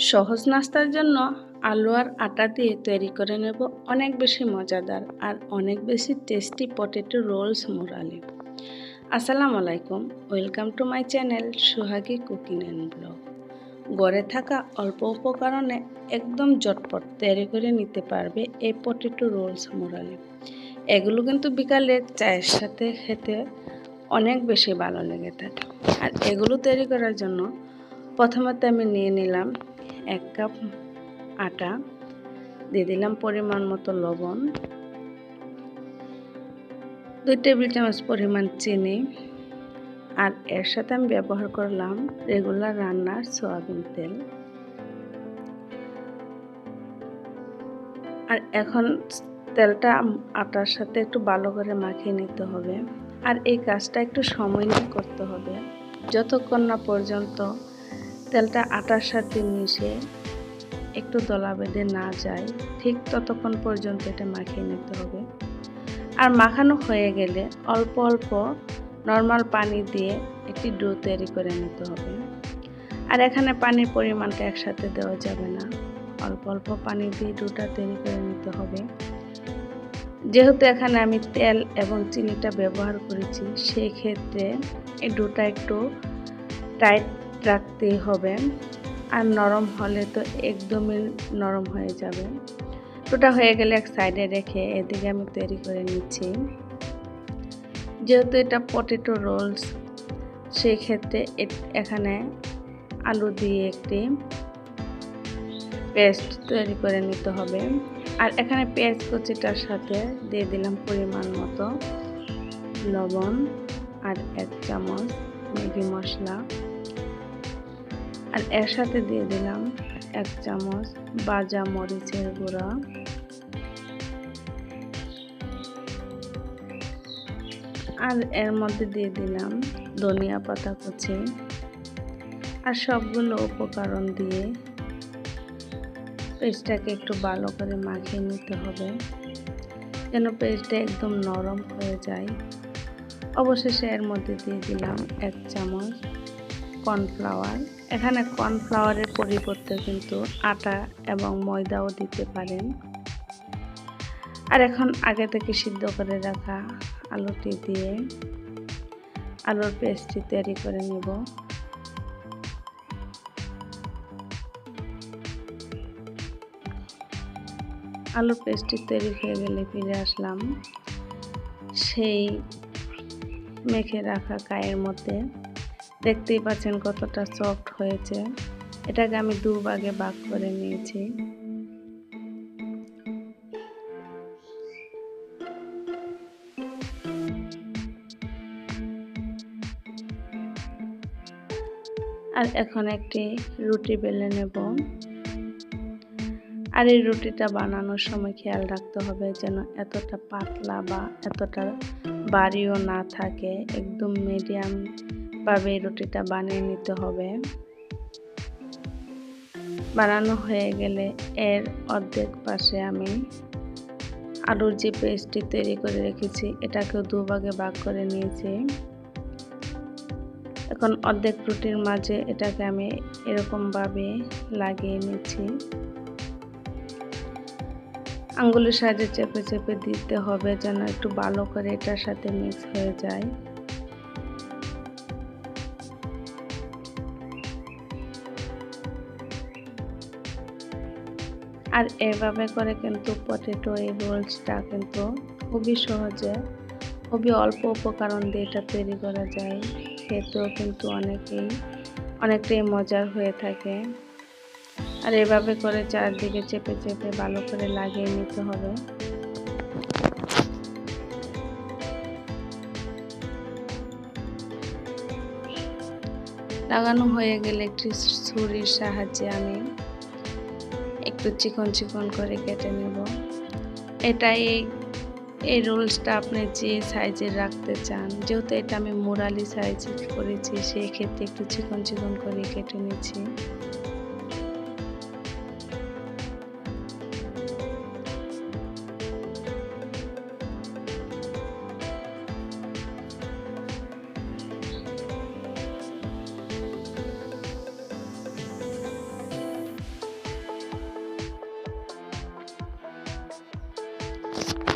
সহজ নাস্তার জন্য আলু আর আটা দিয়ে তৈরি করে নেব অনেক বেশি মজাদার আর অনেক বেশি টেস্টি পটেটো রোলস মুরালি। আসসালামু আলাইকুম, welcome to my channel Sohagi cooking and blog. গড়ে থাকা অল্প উপকরণে একদম ঝটপট তৈরি করে নিতে পারবে এই পটেটো রোলস মুরালি। এগুলো কিন্তু বিকালে চায়ের সাথে খেতে অনেক বেশি ভালো লেগে থাকে। আর এগুলো তৈরি করার জন্য প্রথমত আমি নিয়ে নিলাম 1 কাপ আটা, দিয়ে দিলাম পরিমাণ মতো লবণ, 2 টেবিল চামচ পরিমাণ চিনি, আর এর সাথে আমি ব্যবহার করলাম রেগুলার রান্নার সয়াবিন তেল। আর এখন তেলটা আটার সাথে একটু ভালো করে মাখিয়ে নিতে হবে। আর এই কাজটা একটু সময় নিয়ে করতে হবে, যতক্ষণ না পর্যন্ত তেলটা আটার সাথে মিশে একটু দলা বেঁধে না যায়, ঠিক ততক্ষণ পর্যন্ত এটা মাখিয়ে নিতে হবে। আর মাখানো হয়ে গেলে অল্প অল্প নর্মাল পানি দিয়ে একটি ডো তৈরি করে নিতে হবে। আর এখানে পানির পরিমাণটা একসাথে দেওয়া যাবে না, অল্প অল্প পানি দিয়ে ডোটা তৈরি করে নিতে হবে। যেহেতু এখানে আমি তেল এবং চিনিটা ব্যবহার করেছি, সেই ক্ষেত্রে এই ডোটা একটু টাইট রাখতেই হবে। আর নরম হলে তো একদমই নরম হয়ে যাবে। ডোটা হয়ে গেলে এক সাইডে রেখে এদিকে আমি তৈরি করে নিচ্ছি। যেহেতু এটা পটেটো রোলস, সেই ক্ষেত্রে এখানে আলু দিয়ে একটি পেস্ট তৈরি করে নিতে হবে। আর এখানে পেঁয়াজ কুচিটার সাথে দিয়ে দিলাম পরিমাণ মতো লবণ আর 1 চামচ ম্যাগি মশলা। আর এর সাথে দিয়ে দিলাম 1 চামচ ভাজা মরিচের গুঁড়া, আর এর মধ্যে দিয়ে দিলাম ধনিয়া পাতা কুচি। আর সবগুলো উপকরণ দিয়ে পেস্টটাকে একটু ভালো করে মাখিয়ে নিতে হবে, যেন পেস্টটা একদম নরম হয়ে যায়। অবশেষে এর মধ্যে দিয়ে দিলাম 1 চামচ কর্নফ্লাওয়ার। এখানে কর্নফ্লাওয়ারের পরিবর্তে কিন্তু আটা এবং ময়দাও দিতে পারেন। আর এখন আগে থেকে সিদ্ধ করে রাখা আলুটি দিয়ে আলুর পেস্টটি তৈরি করে নেব। আলুর পেস্টটি তৈরি হয়ে গেলে ফিরে আসলাম সেই মেখে রাখা কায়ের মধ্যে। দেখতেই পাচ্ছেন কতটা সফট হয়েছে। এটাকে আমি 2 ভাগে ভাগ করে নিয়েছি। আর এখন একটি রুটি বেলে নেব। আর এই রুটিটা বানানোর সময় খেয়াল রাখতে হবে যেন এতটা পাতলা বা এতটা ভারীও না থাকে, একদম মিডিয়াম ভাবে রুটিটা বানিয়ে নিতে হবে। বানানো হয়ে গেলে এর অর্ধেক পাশে আমি আলুর যে পেস্টটি তৈরি করে রেখেছি এটাকেও 2 ভাগে ভাগ করে নিয়েছি। এখন অর্ধেক রুটির মাঝে এটাকে আমি এরকম ভাবে লাগিয়ে নিচ্ছি। আঙ্গুলের সাহায্যে চেপে চেপে দিতে হবে যেন একটু ভালো করে এটার সাথে মিক্স হয়ে যায়। আর এভাবে করে কিন্তু পটেটো এই রোলসটা কিন্তু খুবই সহজে, খুবই অল্প উপকরণ দিয়ে এটা তৈরি করা যায়। খেতেও কিন্তু অনেকটাই মজার হয়ে থাকে। আর এভাবে করে চারদিকে চেপে চেপে ভালো করে লাগিয়ে নিতে হবে। লাগানো হয়ে গেলে একটি ছুরির সাহায্যে আমি একটু চিকন চিকন করে কেটে নেব। এই রোলসটা আপনি যে সাইজের রাখতে চান, যেহেতু এটা আমি মুরালি সাইজে করেছি, সেই ক্ষেত্রে একটু চিকন চিকন করে কেটে নিচ্ছি।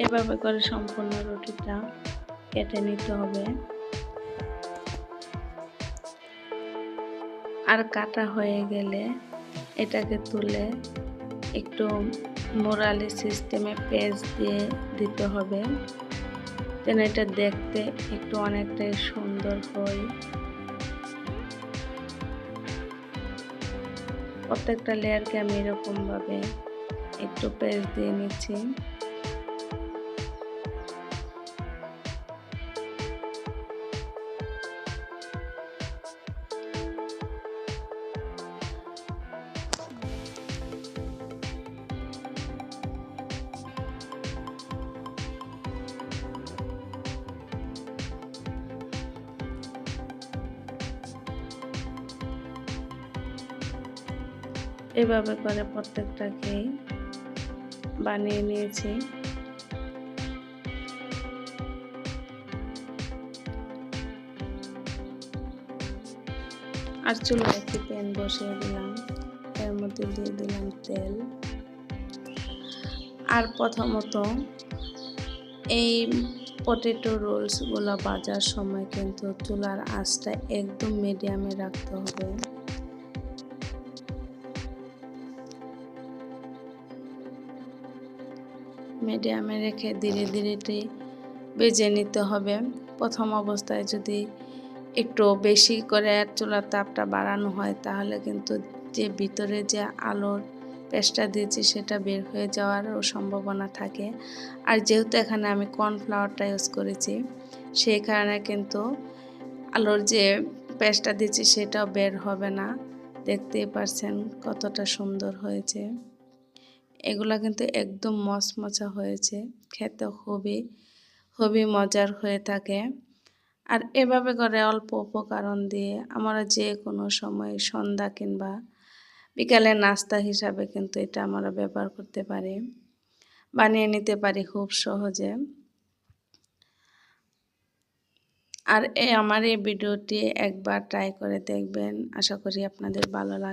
এভাবে করে সম্পূর্ণ রুটিটা কেটে নিতে হবে। আর কাটা হয়ে গেলে এটাকে তুলে একটু মোরালি সিস্টেমে পেঁচ দিয়ে দিতে হবে, যেন এটা দেখতে একটু অনেকটাই সুন্দর হয়। প্রত্যেকটা লেয়ারকে আমি এরকমভাবে একটু পেঁচ দিয়ে নিচ্ছি। এভাবে করে প্রত্যেকটাকেই বানিয়ে নিয়েছি। আর চুলায় একটি প্যান বসিয়ে দিলাম, এর মধ্যে দিয়ে দিলাম তেল। আর প্রথমত এই পটেটো রোলসগুলো ভাজার সময় কিন্তু চুলার আঁচটা একদম মিডিয়ামে রাখতে হবে। মিডিয়ামে রেখে ধীরে ধীরে ভেজে নিতে হবে। প্রথম অবস্থায় যদি একটু বেশি করে চুলার তাপটা বাড়ানো হয় তাহলে কিন্তু যে ভিতরে যে আলুর পেস্টটা দিয়েছি সেটা বের হয়ে যাওয়ারও সম্ভাবনা থাকে। আর যেহেতু এখানে আমি কর্নফ্লাওয়ারটা ইউজ করেছি সেই কারণে কিন্তু আলুর যে পেস্টটা দিয়েছি সেটাও বের হবে না। দেখতেই পাচ্ছেন কতটা সুন্দর হয়েছে। এগুলা কিন্তু একদম মচমচা হয়েছে, খেতে খুবই মজার হয়ে থাকে। আর এভাবে করে অল্প উপকরণ দিয়ে আমরা যে কোনো সময় সন্ধ্যা কিংবা বিকালের নাস্তা হিসাবে কিন্তু এটা আমরা ব্যবহার করতে পারি, বানিয়ে নিতে পারি খুব সহজে। আর আমার এই ভিডিওটি একবার ট্রাই করে দেখবেন, আশা করি আপনাদের ভালো লাগবে।